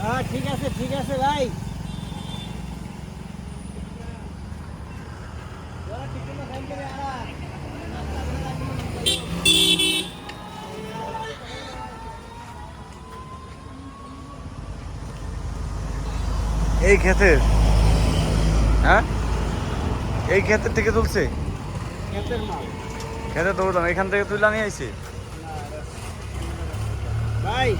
হ্যাঁ ঠিক আছে ভাই। এই ক্ষেতের, হ্যাঁ এই ক্ষেতের থেকে তুলছে, ক্ষেতের মাল খেতে তো বললাম এখান থেকে তুলে নিয়ে আইছে। ভাই।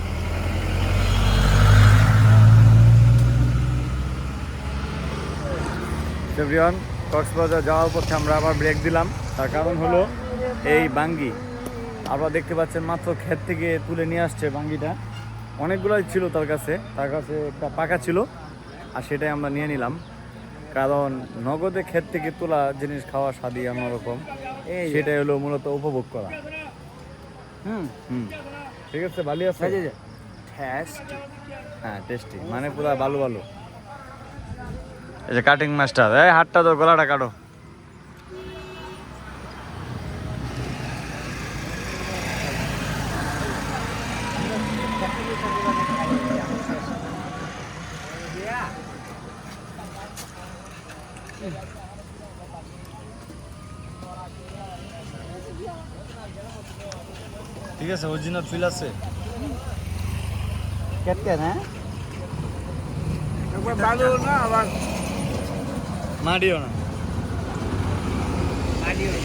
এভরিওয়ান, কক্সবাজার যাওয়ার পথে আমরা আবার ব্রেক দিলাম। তার কারণ হলো এই বাঙ্গি। আপনারা দেখতে পাচ্ছেন মাত্র ক্ষেত থেকে তুলে নিয়ে আসছে বাঙ্গিটা। অনেকগুলোই ছিল তার কাছে একটা পাকা ছিল, আর সেটাই আমরা নিয়ে নিলাম। কারণ নগদে ক্ষেত থেকে তোলা জিনিস খাওয়া স্বাদই অন্যরকম, সেটাই হলো মূলত উপভোগ করা। হুম হুম, ঠিক আছে, ভালো আছে। হ্যাঁ, টেস্টি মানে পুরা বালু বালু। এই যে কাটিং মাস্টার, এই হাতটা তো গলাটা কাটো। ঠিক আছে, অরিজিনাল ফিল আছে। কেটে না একবার ভালো না, আবার মাটিও না। মাটিও না।